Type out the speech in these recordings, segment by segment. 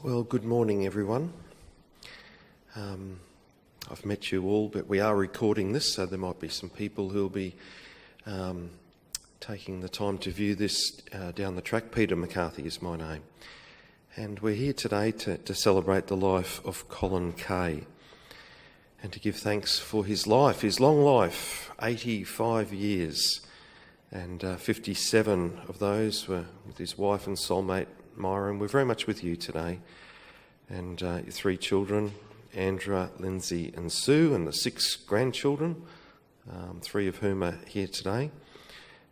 Well, good morning, everyone. I've met you all, but we are recording this, so there might be some people who'll be taking the time to view this down the track. Peter McCarthy is my name. And we're here today to celebrate the life of Colin Keay and to give thanks for his life, his long life, 85 years, and 57 of those were with his wife and soulmate, Myra, and we're very much with you today. And your 3 children, Andra, Lindsay and Sue, and the 6 grandchildren, 3 of whom are here today,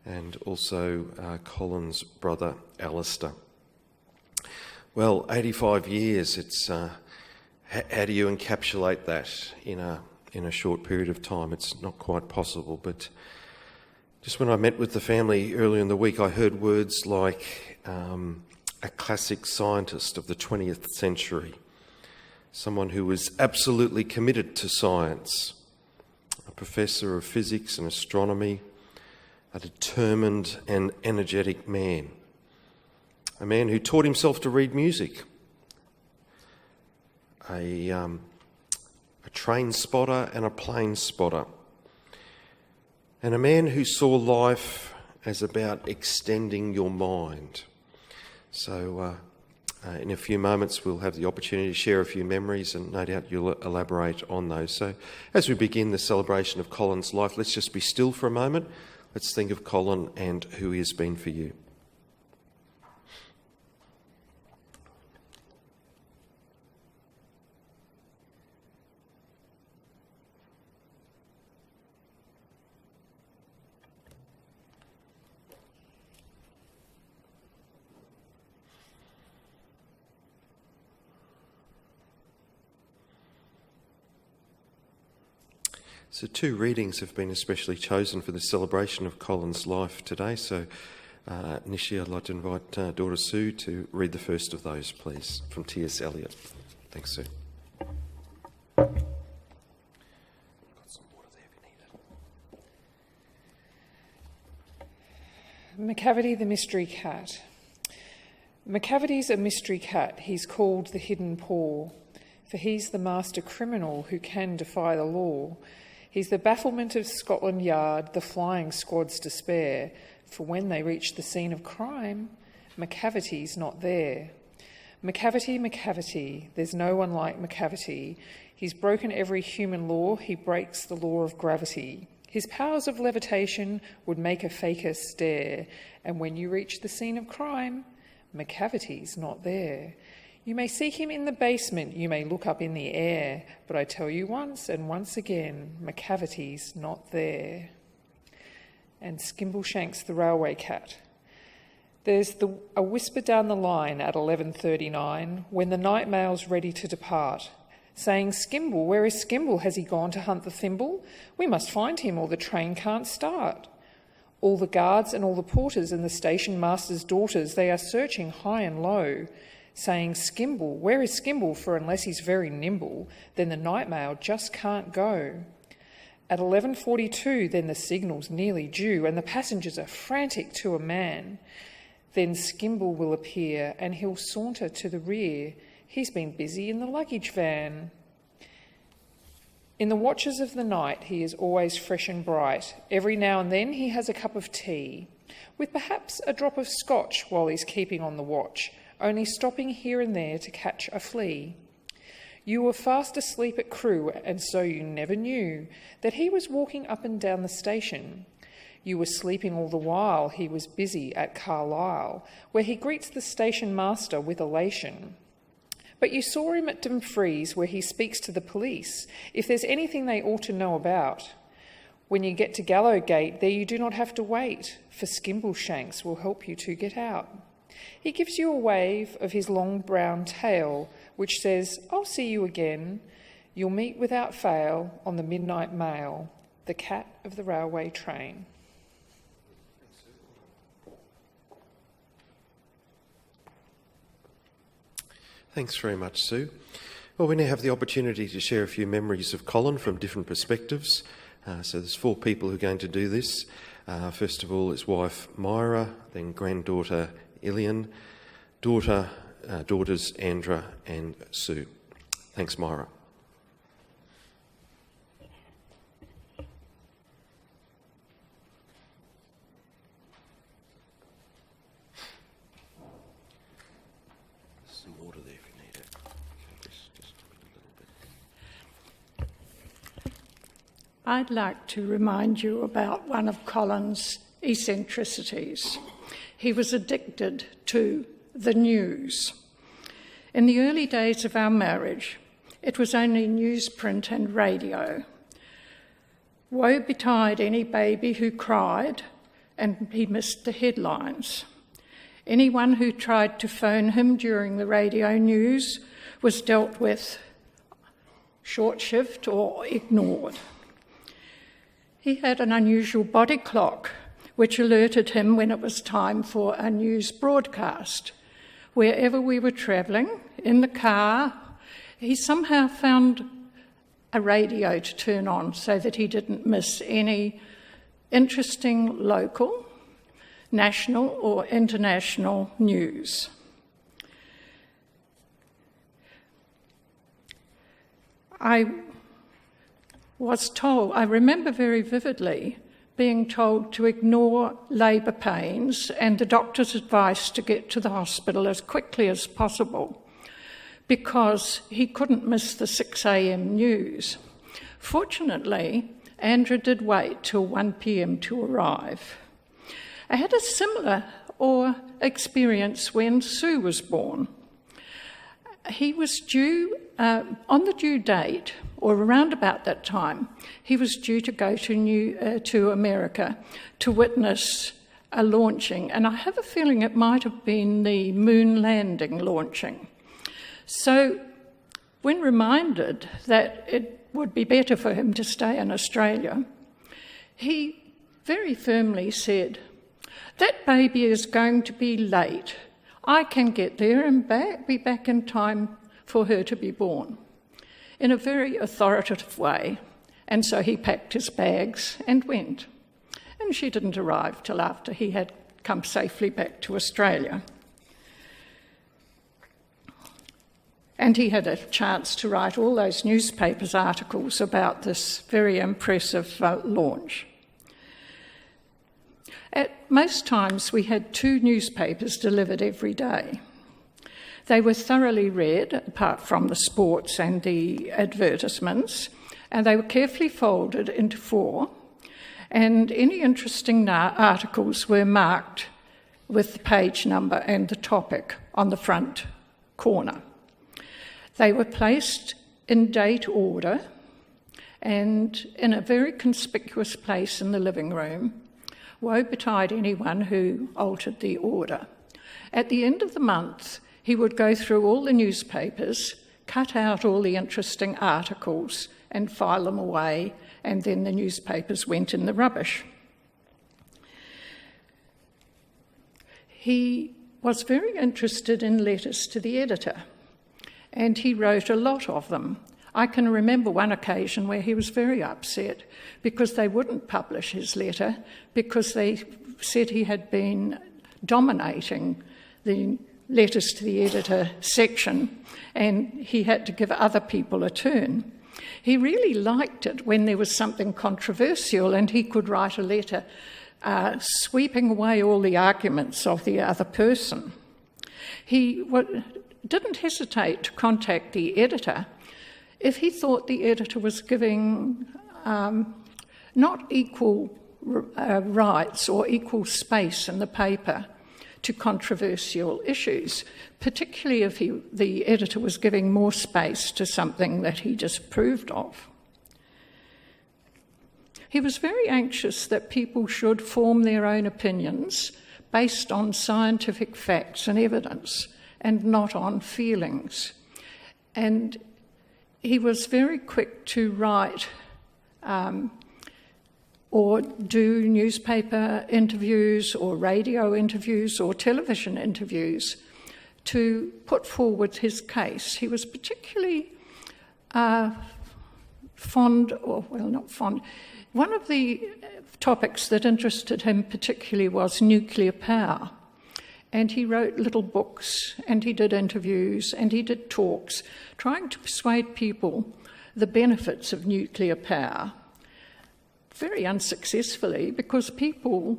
and also Colin's brother, Alistair. Well, 85 years, it's how do you encapsulate that in a short period of time? It's not quite possible, but just when I met with the family earlier in the week, I heard words like a classic scientist of the 20th century, someone who was absolutely committed to science, a professor of physics and astronomy, a determined and energetic man, a man who taught himself to read music, a train spotter and a plane spotter, and a man who saw life as about extending your mind. So in a few moments we'll have the opportunity to share a few memories, and no doubt you'll elaborate on those. So as we begin the celebration of Colin's life, let's just be still for a moment. Let's think of Colin and who he has been for you. So 2 readings have been especially chosen for the celebration of Colin's life today. So initially I'd like to invite daughter Sue to read the first of those, please, from T.S. Eliot. Thanks, Sue. Got some water there if you need it. McCavity the Mystery Cat. McCavity's a mystery cat. He's called the Hidden Paw, for he's the master criminal who can defy the law. He's the bafflement of Scotland Yard, the flying squad's despair, for when they reach the scene of crime, McCavity's not there. McCavity, McCavity, there's no one like McCavity. He's broken every human law, he breaks the law of gravity. His powers of levitation would make a faker stare, and when you reach the scene of crime, McCavity's not there. You may seek him in the basement, you may look up in the air, but I tell you once and once again, McCavity's not there. And Skimbleshanks the Railway Cat. There's a whisper down the line at 11:39 when the night mail's ready to depart, saying, "Skimble, where is Skimble? Has he gone to hunt the thimble? We must find him or the train can't start." All the guards and all the porters and the station master's daughters, they are searching high and low, saying, "Skimble, where is Skimble? For unless he's very nimble, then the night mail just can't go." At 11:42, then the signal's nearly due, and the passengers are frantic to a man. Then Skimble will appear, and he'll saunter to the rear. He's been busy in the luggage van. In the watches of the night, he is always fresh and bright. Every now and then he has a cup of tea, with perhaps a drop of scotch while he's keeping on the watch, only stopping here and there to catch a flea. You were fast asleep at Crewe, and so you never knew that he was walking up and down the station. You were sleeping all the while he was busy at Carlisle, where he greets the station master with elation. But you saw him at Dumfries, where he speaks to the police, if there's anything they ought to know about. When you get to Gallowgate, there you do not have to wait, for Skimbleshanks will help you to get out. He gives you a wave of his long brown tail, which says, "I'll see you again. You'll meet without fail on the midnight mail, the cat of the railway train." Thanks very much, Sue. Well, we now have the opportunity to share a few memories of Colin from different perspectives. So there's 4 people who are going to do this. First of all, his wife Myra, then granddaughter Ilian, daughters Andra and Sue. Thanks, Myra. Some water there if you need it. Just a little bit. I'd like to remind you about one of Colin's eccentricities. He was addicted to the news. In the early days of our marriage, it was only newsprint and radio. Woe betide any baby who cried and he missed the headlines. Anyone who tried to phone him during the radio news was dealt with short shift or ignored. He had an unusual body clock which alerted him when it was time for a news broadcast. Wherever we were travelling, in the car, he somehow found a radio to turn on so that he didn't miss any interesting local, national or international news. I remember very vividly being told to ignore labour pains and the doctor's advice to get to the hospital as quickly as possible because he couldn't miss the 6 a.m. news. Fortunately, Andra did wait till 1 p.m. to arrive. I had a similar experience when Sue was born. He was due, on the due date, or around about that time, he was due to go to America to witness a launching, and I have a feeling it might have been the moon landing launching. So when reminded that it would be better for him to stay in Australia, he very firmly said, "That baby is going to be late. I can get there and be back in time for her to be born," in a very authoritative way. And so he packed his bags and went. And she didn't arrive till after he had come safely back to Australia. And he had a chance to write all those newspapers articles about this very impressive launch. At most times we had 2 newspapers delivered every day. They were thoroughly read, apart from the sports and the advertisements, and they were carefully folded into 4, and any interesting articles were marked with the page number and the topic on the front corner. They were placed in date order and in a very conspicuous place in the living room. Woe betide anyone who altered the order. At the end of the month, he would go through all the newspapers, cut out all the interesting articles and file them away, and then the newspapers went in the rubbish. He was very interested in letters to the editor, and he wrote a lot of them. I can remember one occasion where he was very upset because they wouldn't publish his letter because they said he had been dominating the letters to the editor section and he had to give other people a turn. He really liked it when there was something controversial and he could write a letter sweeping away all the arguments of the other person. He didn't hesitate to contact the editor if he thought the editor was giving not equal rights or equal space in the paper to controversial issues, particularly if the editor was giving more space to something that he disapproved of. He was very anxious that people should form their own opinions based on scientific facts and evidence and not on feelings. And he was very quick to write or do newspaper interviews or radio interviews or television interviews to put forward his case. He was particularly fond, or well, not fond. One of the topics that interested him particularly was nuclear power. And he wrote little books, and he did interviews, and he did talks, trying to persuade people the benefits of nuclear power. Very unsuccessfully, because people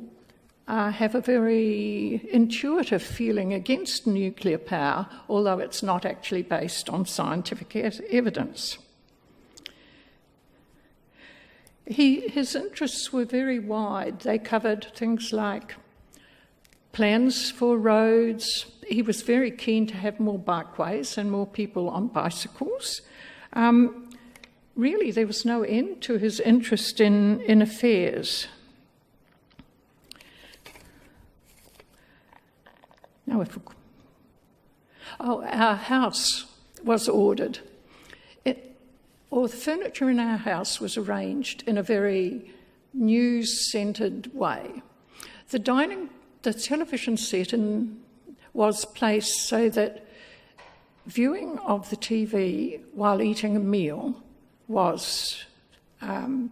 have a very intuitive feeling against nuclear power, although it's not actually based on scientific evidence. His interests were very wide. They covered things like plans for roads. He was very keen to have more bikeways and more people on bicycles. Really, there was no end to his interest in affairs. Now, our house was ordered. The furniture in our house was arranged in a very news-centred way. The television set was placed so that viewing of the TV while eating a meal was in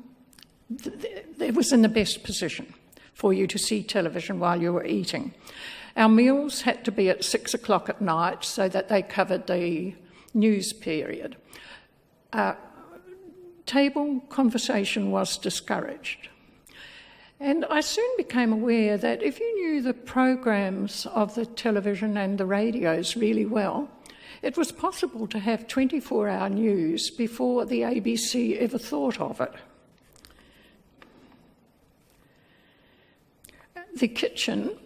the best position for you to see television while you were eating. Our meals had to be at 6 o'clock at night so that they covered the news period. Table conversation was discouraged. And I soon became aware that if you knew the programs of the television and the radios really well, it was possible to have 24-hour news before the ABC ever thought of it. The kitchen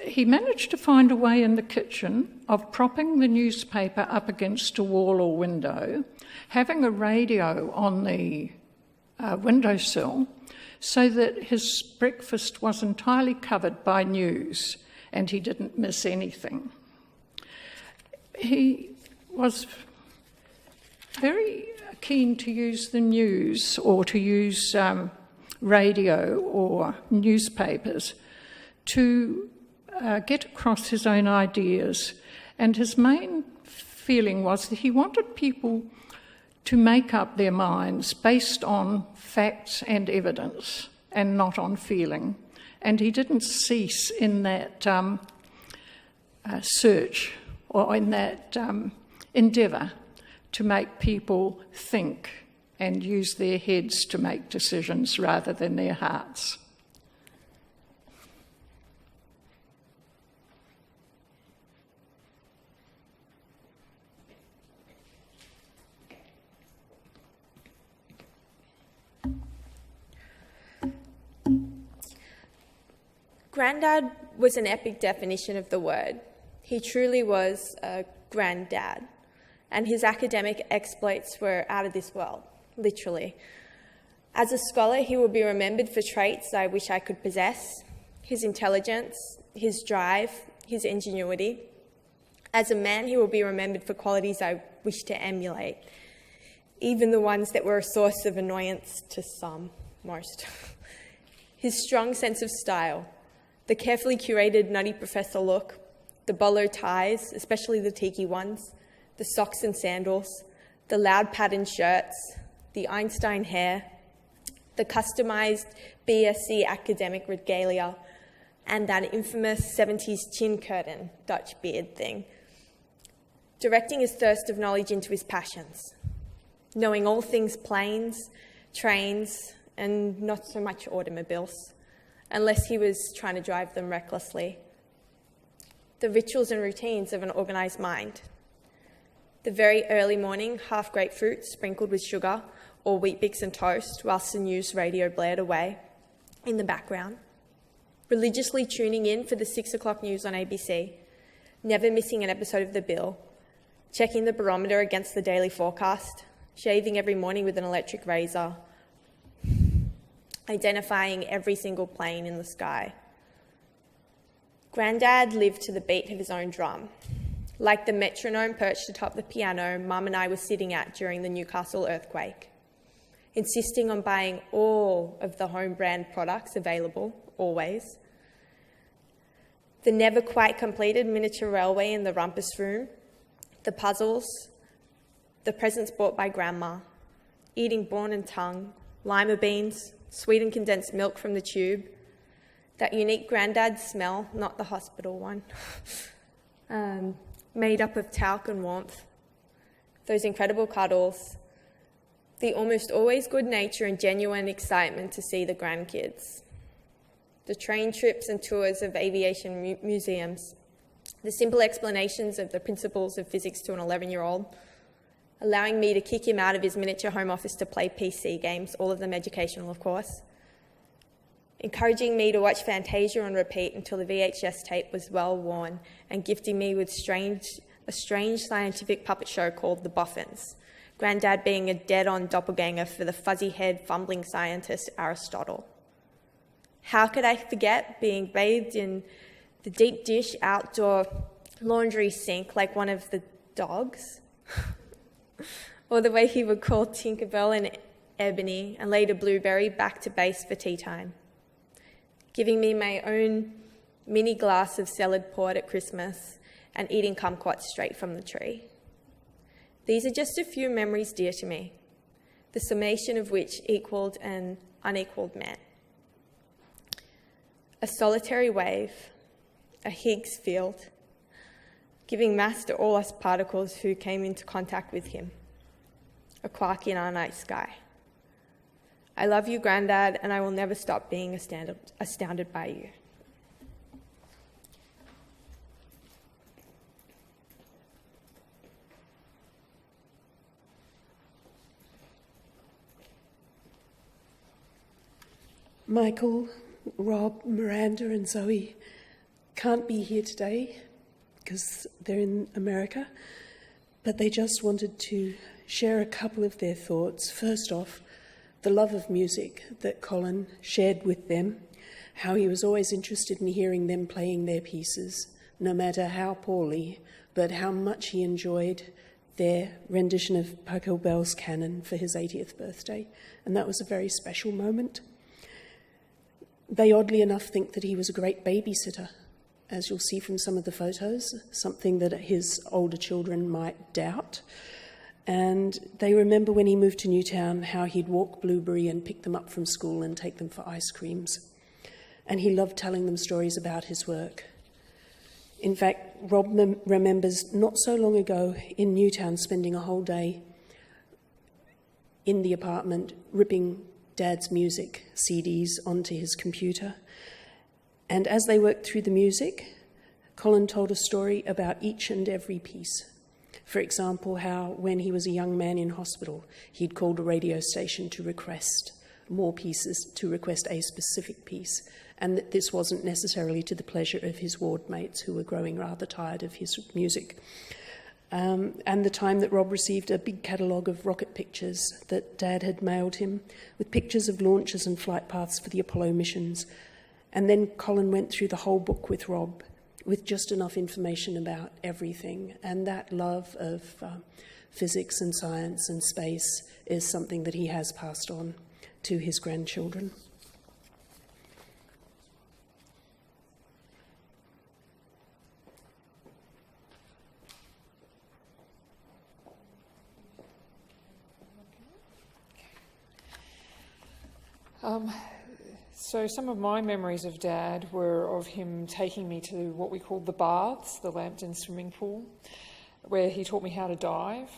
he managed to find a way in the kitchen of propping the newspaper up against a wall or window, having a radio on the windowsill, so that his breakfast was entirely covered by news and he didn't miss anything. He was very keen to use the news or to use radio or newspapers to get across his own ideas. And his main feeling was that he wanted people to make up their minds based on facts and evidence and not on feeling. And he didn't cease in that search or in that endeavour to make people think and use their heads to make decisions rather than their hearts. Grandad was an epic definition of the word. He truly was a granddad, and his academic exploits were out of this world, literally. As a scholar, he will be remembered for traits I wish I could possess: his intelligence, his drive, his ingenuity. As a man, he will be remembered for qualities I wish to emulate, even the ones that were a source of annoyance to most. His strong sense of style, the carefully curated nutty professor look, the bolo ties, especially the tiki ones, the socks and sandals, the loud patterned shirts, the Einstein hair, the customised BSc academic regalia, and that infamous 70s chin curtain Dutch beard thing. Directing his thirst of knowledge into his passions, knowing all things planes, trains, and not so much automobiles, unless he was trying to drive them recklessly. The rituals and routines of an organised mind. The very early morning half grapefruit sprinkled with sugar or Wheat Bix and toast whilst the news radio blared away in the background. Religiously tuning in for the 6 o'clock news on ABC, never missing an episode of The Bill, checking the barometer against the daily forecast, shaving every morning with an electric razor, identifying every single plane in the sky. Grandad lived to the beat of his own drum. Like the metronome perched atop the piano Mum and I were sitting at during the Newcastle earthquake, insisting on buying all of the home brand products available, always. the never quite completed miniature railway in the rumpus room, the puzzles, the presents bought by Grandma, eating brawn and tongue, lima beans, sweetened condensed milk from the tube, that unique granddad smell, not the hospital one, made up of talc and warmth, those incredible cuddles, the almost always good nature and genuine excitement to see the grandkids, the train trips and tours of aviation museums, the simple explanations of the principles of physics to an 11-year-old, allowing me to kick him out of his miniature home office to play PC games, all of them educational, of course, encouraging me to watch Fantasia on repeat until the VHS tape was well worn, and gifting me with a strange scientific puppet show called The Boffins, Grandad being a dead-on doppelganger for the fuzzy-haired, fumbling scientist Aristotle. How could I forget being bathed in the deep dish outdoor laundry sink like one of the dogs? Or the way he would call Tinkerbell and Ebony and later Blueberry back to base for tea time, giving me my own mini glass of salad port at Christmas and eating kumquats straight from the tree. These are just a few memories dear to me, the summation of which equalled an unequalled man. A solitary wave, a Higgs field, giving mass to all us particles who came into contact with him, a quark in our night sky. I love you, Grandad, and I will never stop being astounded by you. Michael, Rob, Miranda and Zoe can't be here today because they're in America, but they just wanted to share a couple of their thoughts. First off, the love of music that Colin shared with them, how he was always interested in hearing them playing their pieces, no matter how poorly, but how much he enjoyed their rendition of Pachelbel's canon for his 80th birthday, and that was a very special moment. They oddly enough think that he was a great babysitter, as you'll see from some of the photos, something that his older children might doubt. And they remember when he moved to Newtown how he'd walk Blueberry and pick them up from school and take them for ice creams. And he loved telling them stories about his work. In fact, Rob remembers not so long ago in Newtown spending a whole day in the apartment ripping Dad's music CDs onto his computer. And as they worked through the music, Colin told a story about each and every piece. For example, how when he was a young man in hospital, he'd called a radio station to request more pieces, to request a specific piece, and that this wasn't necessarily to the pleasure of his ward mates who were growing rather tired of his music. And the time that Rob received a big catalogue of rocket pictures that Dad had mailed him, with pictures of launches and flight paths for the Apollo missions. And then Colin went through the whole book with Rob, with just enough information about everything. And that love of physics and science and space is something that he has passed on to his grandchildren. So some of my memories of Dad were of him taking me to what we called the baths, the Lambton swimming pool, where he taught me how to dive.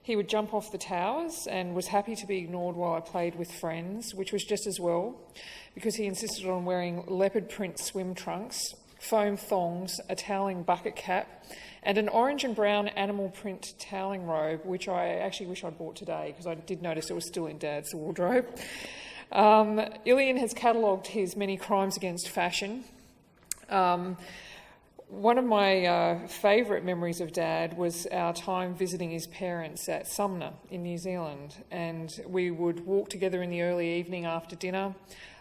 He would jump off the towers and was happy to be ignored while I played with friends, which was just as well, because he insisted on wearing leopard print swim trunks, foam thongs, a toweling bucket cap, and an orange and brown animal print toweling robe, which I actually wish I'd bought today, because I did notice it was still in Dad's wardrobe. Ilian has catalogued his many crimes against fashion. One of my favourite memories of Dad was our time visiting his parents at Sumner in New Zealand, and we would walk together in the early evening after dinner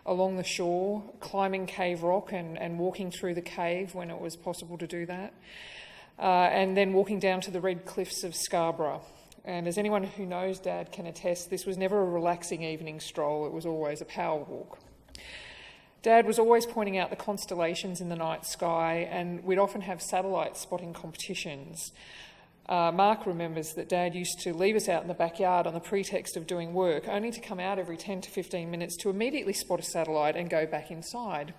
along the shore, climbing Cave Rock and walking through the cave when it was possible to do that, and then walking down to the Red Cliffs of Scarborough. And as anyone who knows Dad can attest, this was never a relaxing evening stroll, it was always a power walk. Dad was always pointing out the constellations in the night sky, and we'd often have satellite spotting competitions. Mark remembers that Dad used to leave us out in the backyard on the pretext of doing work, only to come out every 10 to 15 minutes to immediately spot a satellite and go back inside.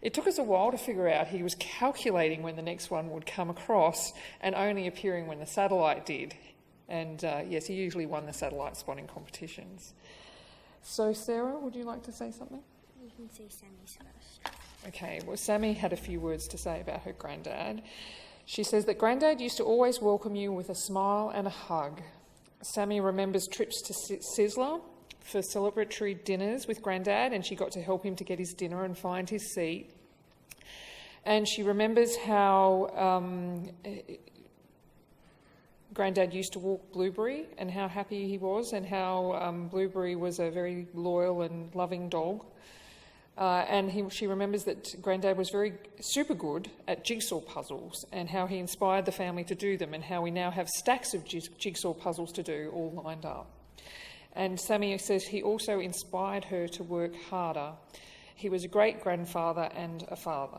It took us a while to figure out he was calculating when the next one would come across and only appearing when the satellite did. And yes, he usually won the satellite spotting competitions. So Sarah, would you like to say something? You can say Sammy's first. Okay, well Sammy had a few words to say about her granddad. She says that Granddad used to always welcome you with a smile and a hug. Sammy remembers trips to Sizzler for celebratory dinners with Granddad, and she got to help him to get his dinner and find his seat. And she remembers how Granddad used to walk Blueberry and how happy he was, and how Blueberry was a very loyal and loving dog. She remembers that Granddad was super good at jigsaw puzzles, and how he inspired the family to do them, and how we now have stacks of jigsaw puzzles to do all lined up. And Sammy says he also inspired her to work harder. He was a great grandfather and a father.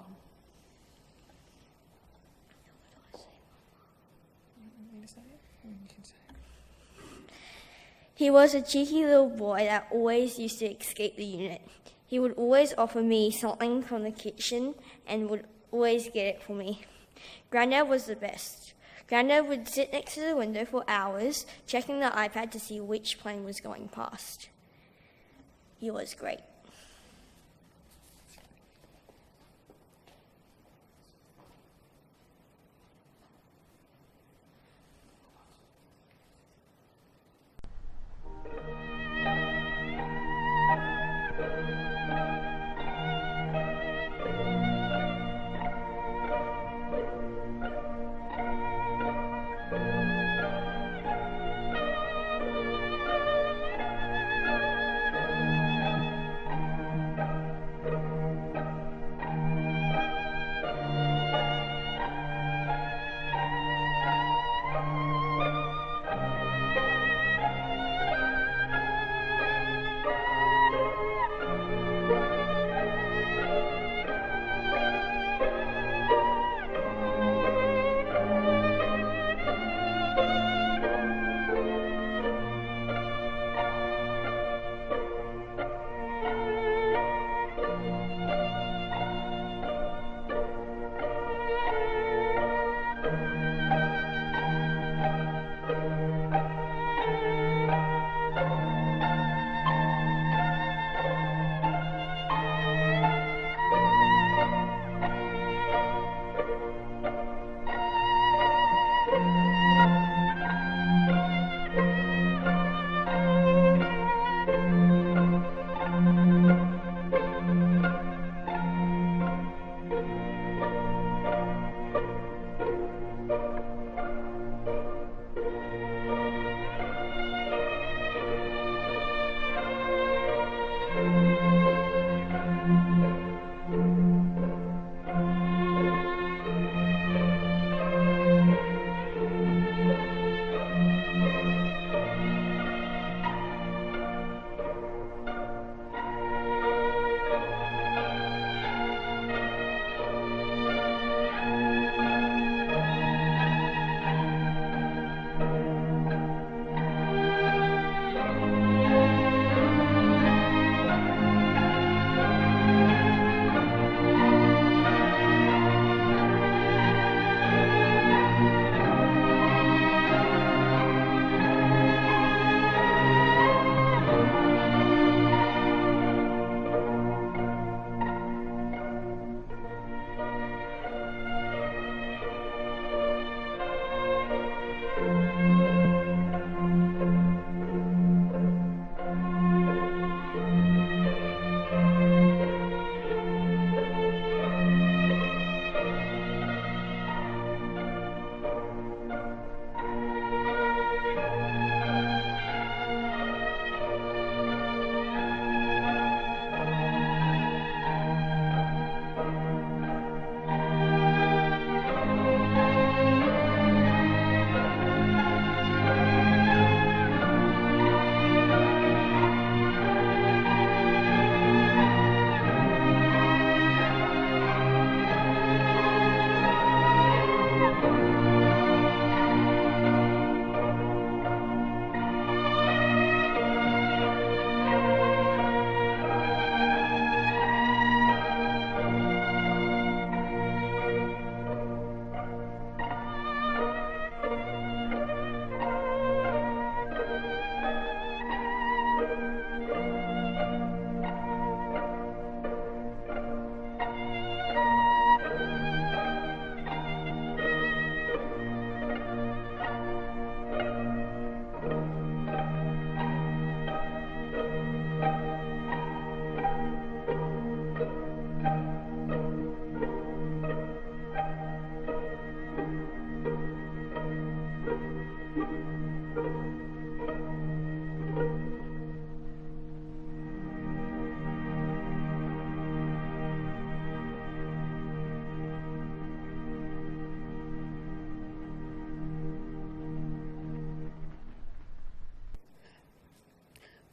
He was a cheeky little boy that always used to escape the unit. He would always offer me something from the kitchen and would always get it for me. Grandad was the best. Grandad would sit next to the window for hours, checking the iPad to see which plane was going past. He was great.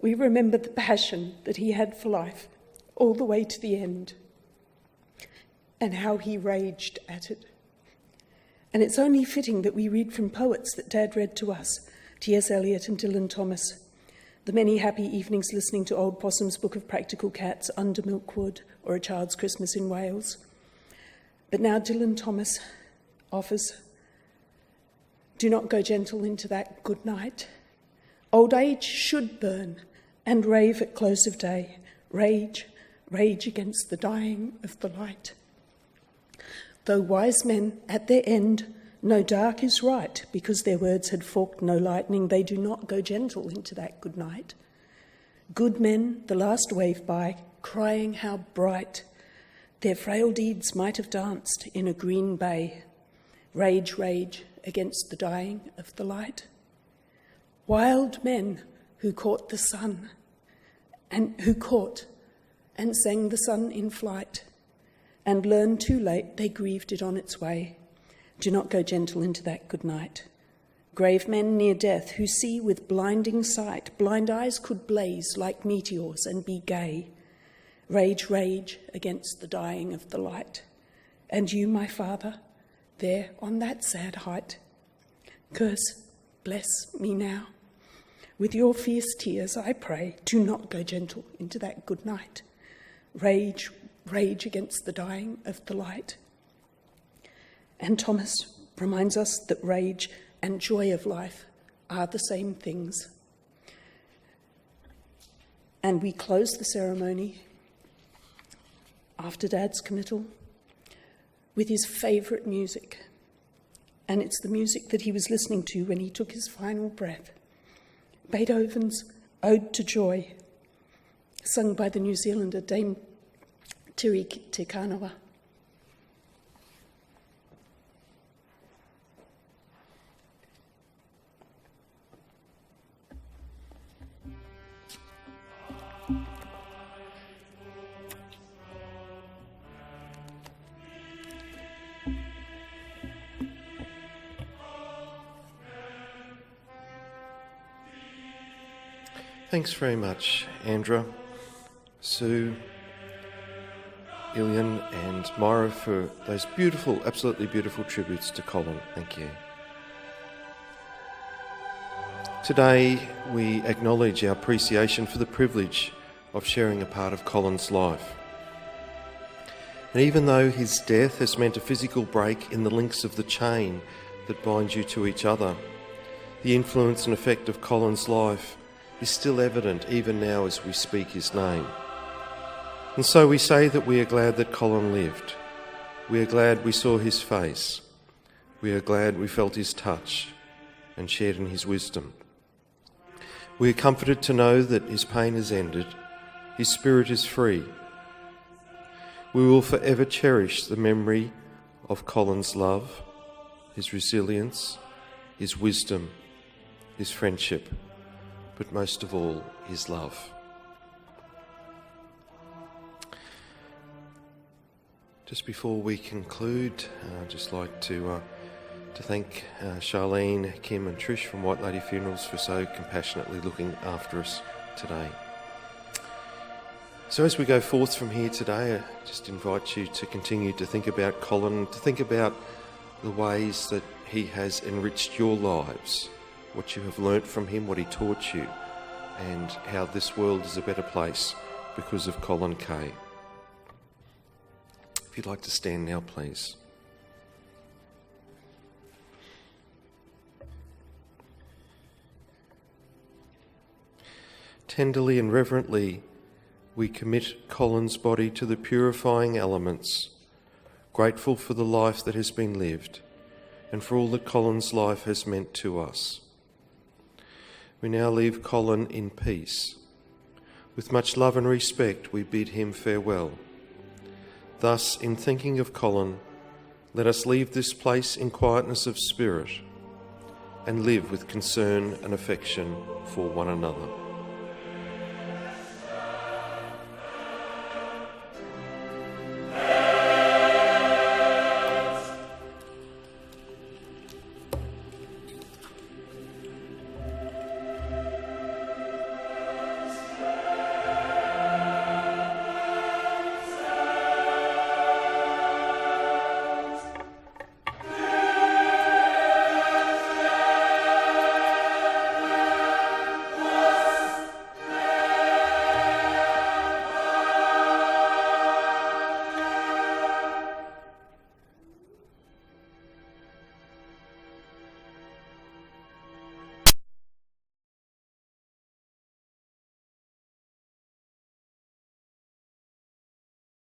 We remember the passion that he had for life all the way to the end, and how he raged at it. And it's only fitting that we read from poets that Dad read to us, T.S. Eliot and Dylan Thomas. The many happy evenings listening to Old Possum's Book of Practical Cats under Milkwood, or A Child's Christmas in Wales. But now Dylan Thomas offers, do not go gentle into that good night. Old age should burn and rave at close of day. Rage, rage against the dying of the light. Though wise men at their end know dark is right, because their words had forked no lightning, they do not go gentle into that good night. Good men, the last wave by, crying how bright their frail deeds might have danced in a green bay. Rage, rage against the dying of the light. Wild men who caught the sun, and who caught and sang the sun in flight, and learned too late they grieved it on its way. Do not go gentle into that good night. Grave men near death who see with blinding sight, blind eyes could blaze like meteors and be gay. Rage, rage against the dying of the light. And you, my father, there on that sad height, curse, bless me now. With your fierce tears, I pray, do not go gentle into that good night. Rage, rage against the dying of the light. And Thomas reminds us that rage and joy of life are the same things. And we close the ceremony after Dad's committal with his favourite music. And it's the music that he was listening to when he took his final breath. Beethoven's Ode to Joy, sung by the New Zealander Dame Tiri Te Kanawa. Thanks very much, Andra, Sue, Ilian and Myra for those beautiful, absolutely beautiful tributes to Colin. Thank you. Today we acknowledge our appreciation for the privilege of sharing a part of Colin's life. And even though his death has meant a physical break in the links of the chain that binds you to each other, the influence and effect of Colin's life is still evident even now as we speak his name. And so we say that we are glad that Colin lived. We are glad we saw his face. We are glad we felt his touch and shared in his wisdom. We are comforted to know that his pain has ended, his spirit is free. We will forever cherish the memory of Colin's love, his resilience, his wisdom, his friendship, but most of all, his love. Just before we conclude, I'd just like to thank Charlene, Kim and Trish from White Lady Funerals for so compassionately looking after us today. So as we go forth from here today, I just invite you to continue to think about Colin, to think about the ways that he has enriched your lives, what you have learnt from him, what he taught you, and how this world is a better place because of Colin Keay. If you'd like to stand now, please. Tenderly and reverently, we commit Colin's body to the purifying elements, grateful for the life that has been lived and for all that Colin's life has meant to us. We now leave Colin in peace. With much love and respect, we bid him farewell. Thus, in thinking of Colin, let us leave this place in quietness of spirit and live with concern and affection for one another.